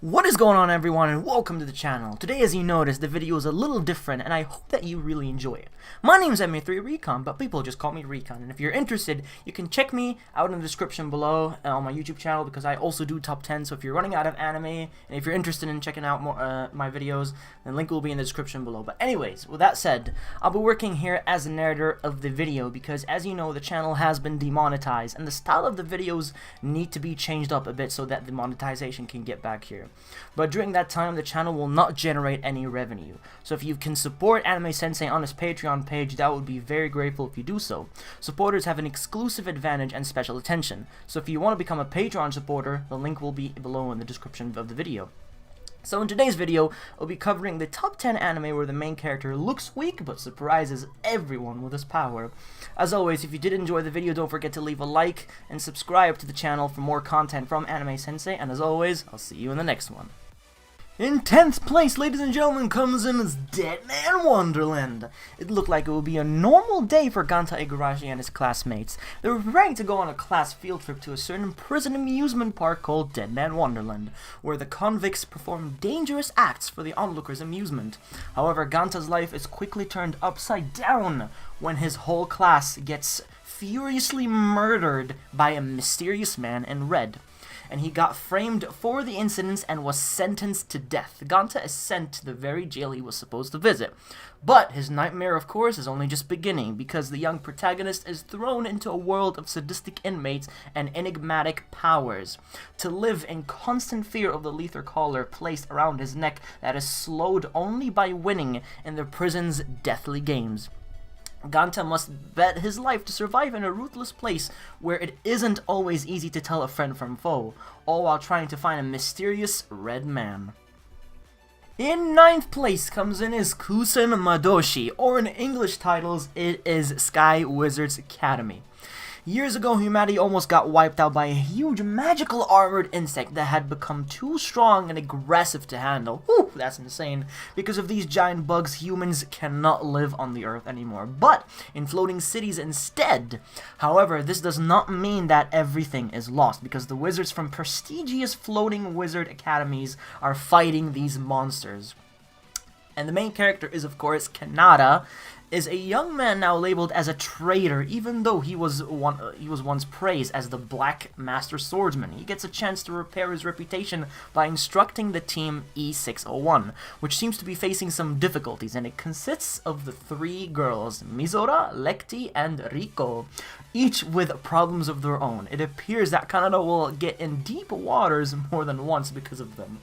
What is going on, everyone, and welcome to the channel. Today, as you noticed, the video is a little different and I hope that you really enjoy it. My name is MA3Recon, but people just call me Recon, and if you're interested, you can check me out in the description below on my YouTube channel, because I also do top 10, so if you're running out of anime and if you're interested in checking out more my videos, the link will be in the description below. But anyways, with that said, I'll be working here as the narrator of the video because, as you know, the channel has been demonetized and the style of the videos need to be changed up a bit so that the monetization can get back here. But during that time, the channel will not generate any revenue. So if you can support Anime Sensei on his Patreon page, that would be very grateful if you do so. Supporters have an exclusive advantage and special attention. So if you want to become a Patreon supporter, the link will be below in the description of the video. So in today's video, we'll be covering the top 10 anime where the main character looks weak but surprises everyone with his power. As always, if you did enjoy the video, don't forget to leave a like and subscribe to the channel for more content from Anime Sensei, and as always, I'll see you in the next one. In 10th place, ladies and gentlemen, comes in as Dead Man Wonderland. It looked like it would be a normal day for Ganta Igarashi and his classmates. They were preparing to go on a class field trip to a certain prison amusement park called Dead Man Wonderland, where the convicts perform dangerous acts for the onlookers' amusement. However, Ganta's life is quickly turned upside down when his whole class gets furiously murdered by a mysterious man in red, and he got framed for the incidents and was sentenced to death. Ganta is sent to the very jail he was supposed to visit. But his nightmare, of course, is only just beginning, because the young protagonist is thrown into a world of sadistic inmates and enigmatic powers, to live in constant fear of the lethal collar placed around his neck that is slowed only by winning in the prison's deathly games. Ganta must bet his life to survive in a ruthless place where it isn't always easy to tell a friend from foe, all while trying to find a mysterious red man. In 9th place comes in is Kusen Madoshi, or in English titles, it is Sky Wizard's Academy. Years ago, humanity almost got wiped out by a huge magical armored insect that had become too strong and aggressive to handle. Whew, that's insane. Because of these giant bugs, humans cannot live on the earth anymore, but in floating cities instead. However, this does not mean that everything is lost, because the wizards from prestigious floating wizard academies are fighting these monsters. And the main character is, of course, Kanata, is a young man now labeled as a traitor, even though he was once praised as the Black Master Swordsman. He gets a chance to repair his reputation by instructing the team E601, which seems to be facing some difficulties, and it consists of the three girls, Mizora, Lecti, and Riko, each with problems of their own. It appears that Kanata will get in deep waters more than once because of them.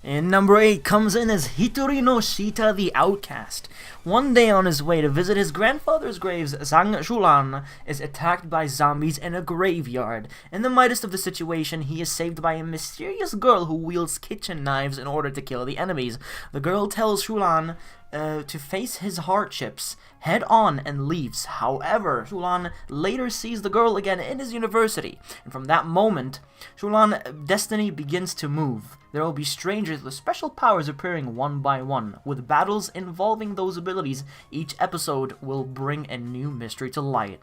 In number 8 comes in as Hitori no Shita the Outcast. One day on his way to visit his grandfather's graves, Zhang Shulan is attacked by zombies in a graveyard. In the midst of the situation, he is saved by a mysterious girl who wields kitchen knives in order to kill the enemies. The girl tells Shulan to face his hardships head on and leaves. However, Shulan later sees the girl again in his university, and from that moment, Shulan's destiny begins to move. There will be strangers with special powers appearing one by one. With battles involving those abilities, each episode will bring a new mystery to light.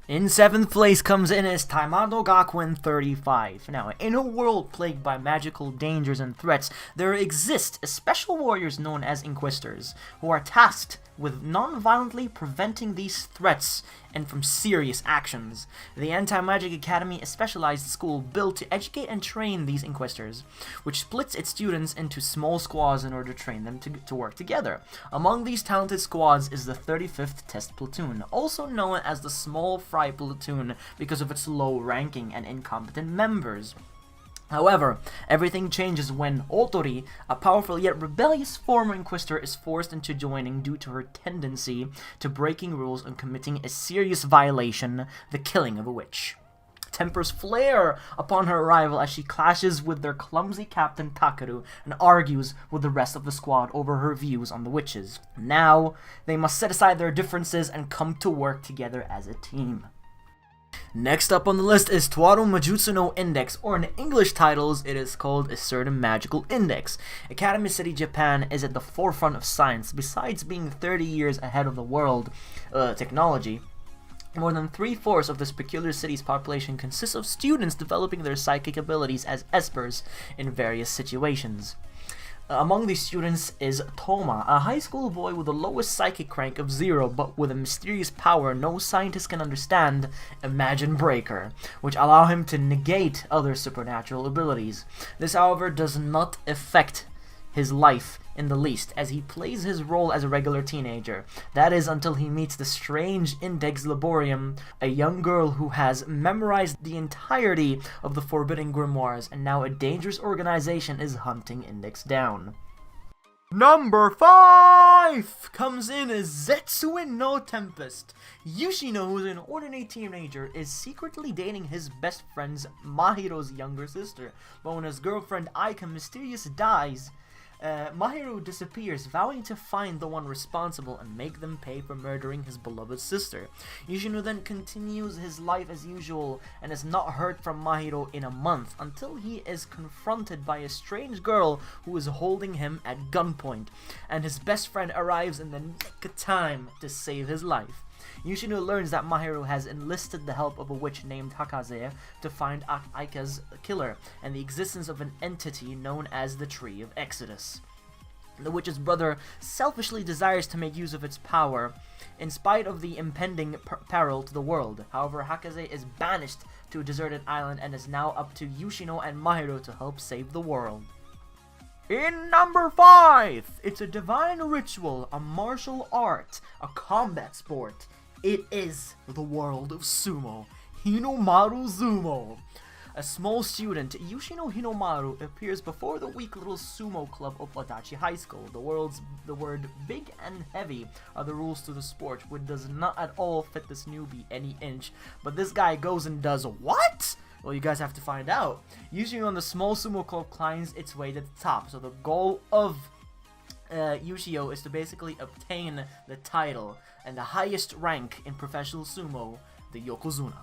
In 7th place comes in as Taimado Gakuen 35. Now, in a world plagued by magical dangers and threats, there exist special warriors known as Inquisitors, who are tasked with non-violently preventing these threats and from serious actions. The Anti-Magic Academy, a specialized school built to educate and train these Inquisitors, which splits its students into small squads in order to train them to work together. Among these talented squads is the 35th Test Platoon, also known as the Small Fry Platoon because of its low ranking and incompetent members. However, everything changes when Otori, a powerful yet rebellious former Inquisitor, is forced into joining due to her tendency to breaking rules and committing a serious violation, the killing of a witch. Tempers flare upon her arrival as she clashes with their clumsy captain Takeru and argues with the rest of the squad over her views on the witches. Now, they must set aside their differences and come to work together as a team. Next up on the list is Toaru Majutsu no Index, or in English titles, it is called A Certain Magical Index. Academy City, Japan is at the forefront of science. Besides being 30 years ahead of the world technology, More than 3/4 of this peculiar city's population consists of students developing their psychic abilities as espers in various situations. Among these students is Toma, a high school boy with the lowest psychic rank of 0, but with a mysterious power no scientist can understand, Imagine Breaker, which allow him to negate other supernatural abilities. This, however, does not affect his life in the least, as he plays his role as a regular teenager. That is, until he meets the strange Index Laborium, a young girl who has memorized the entirety of the Forbidden Grimoires, and now a dangerous organization is hunting Index down. Number 5 comes in as Zetsuin no Tempest. Yoshino, who's an ordinary teenager, is secretly dating his best friend's Mahiro's younger sister, but when his girlfriend Aika mysteriously dies, Mahiro disappears, vowing to find the one responsible and make them pay for murdering his beloved sister. Yoshino then continues his life as usual and is not heard from Mahiro in a month, until he is confronted by a strange girl who is holding him at gunpoint, and his best friend arrives in the nick of time to save his life. Yoshino learns that Mahiro has enlisted the help of a witch named Hakaze to find Aika's killer, and the existence of an entity known as the Tree of Exodus. The witch's brother selfishly desires to make use of its power, in spite of the impending peril to the world. However, Hakaze is banished to a deserted island and is now up to Yoshino and Mahiro to help save the world. In number 5, it's a divine ritual, a martial art, a combat sport. It is the world of sumo, Hinomaru Zumo. A small student, Yoshino Hinomaru, appears before the weak little sumo club of Adachi High School. The word big and heavy are the rules to the sport, which does not at all fit this newbie any inch. But this guy goes and does what? Well, you guys have to find out. Usually on the small sumo club climbs its way to the top. So the goal of Yoshio is to basically obtain the title and the highest rank in professional sumo, the Yokozuna.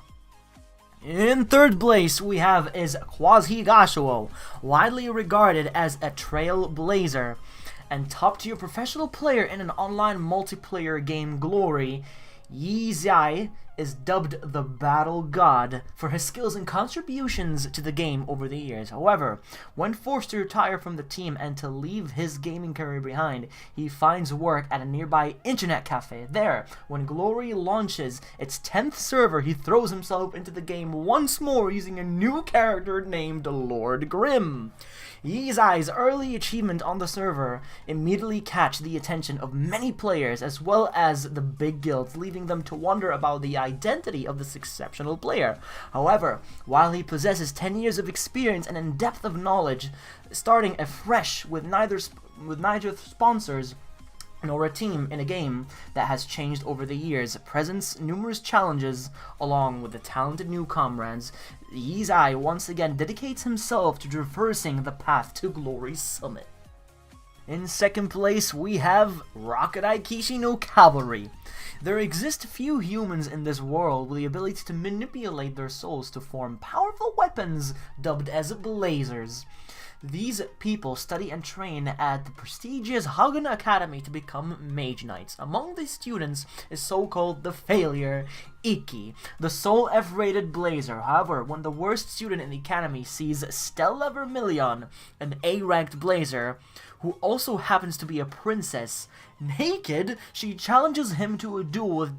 In third place, we have is Quasi-Gashuo, widely regarded as a trailblazer and top-tier professional player in an online multiplayer game Glory. Yizai is dubbed the Battle God for his skills and contributions to the game over the years. However, when forced to retire from the team and to leave his gaming career behind, he finds work at a nearby internet cafe. There, when Glory launches its 10th server, he throws himself into the game once more using a new character named Lord Grimm. Yizai's early achievement on the server immediately catch the attention of many players as well as the big guilds, leaving them to wonder about the identity of this exceptional player. However, while he possesses 10 years of experience and in depth of knowledge, starting afresh with neither sponsors nor a team in a game that has changed over the years, presents numerous challenges along with the talented new comrades, Yizai once again dedicates himself to traversing the path to Glory's summit. In second place, we have Rocket Aikishi no Cavalry. There exist few humans in this world with the ability to manipulate their souls to form powerful weapons dubbed as blazers. These people study and train at the prestigious Hagen Academy to become Mage Knights. Among these students is so-called the failure, Iki, the sole F-rated blazer. However, when the worst student in the academy sees Stella Vermilion, an A-ranked blazer, who also happens to be a princess, naked, she challenges him to a duel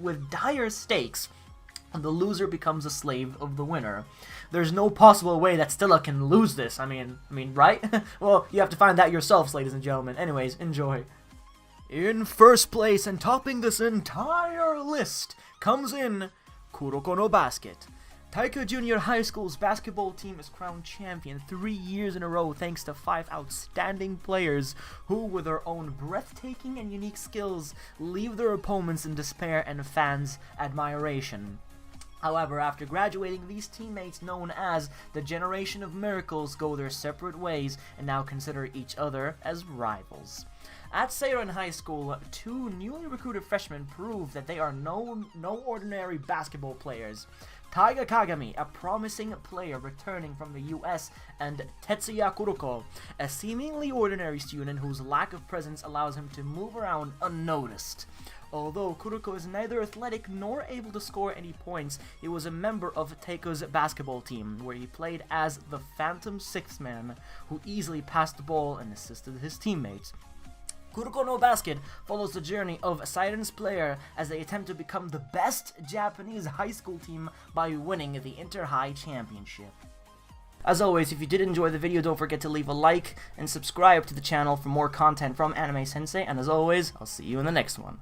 with dire stakes, and the loser becomes a slave of the winner. There's no possible way that Stella can lose this. I mean, right? Well, you have to find that yourselves, ladies and gentlemen. Anyways, enjoy. In first place and topping this entire list comes in Kuroko no Basket. Taika Junior High School's basketball team is crowned champion 3 years in a row thanks to 5 outstanding players who, with their own breathtaking and unique skills, leave their opponents in despair and fans' admiration. However, after graduating, these teammates known as the Generation of Miracles go their separate ways and now consider each other as rivals. At Seiran High School, 2 newly recruited freshmen prove that they are no ordinary basketball players. Taiga Kagami, a promising player returning from the US, and Tetsuya Kuroko, a seemingly ordinary student whose lack of presence allows him to move around unnoticed. Although Kuroko is neither athletic nor able to score any points, he was a member of Teiko's basketball team, where he played as the Phantom Sixth Man, who easily passed the ball and assisted his teammates. Kuroko no Basket follows the journey of Siren's player as they attempt to become the best Japanese high school team by winning the Inter-High Championship. As always, if you did enjoy the video, don't forget to leave a like and subscribe to the channel for more content from Anime Sensei, and as always, I'll see you in the next one.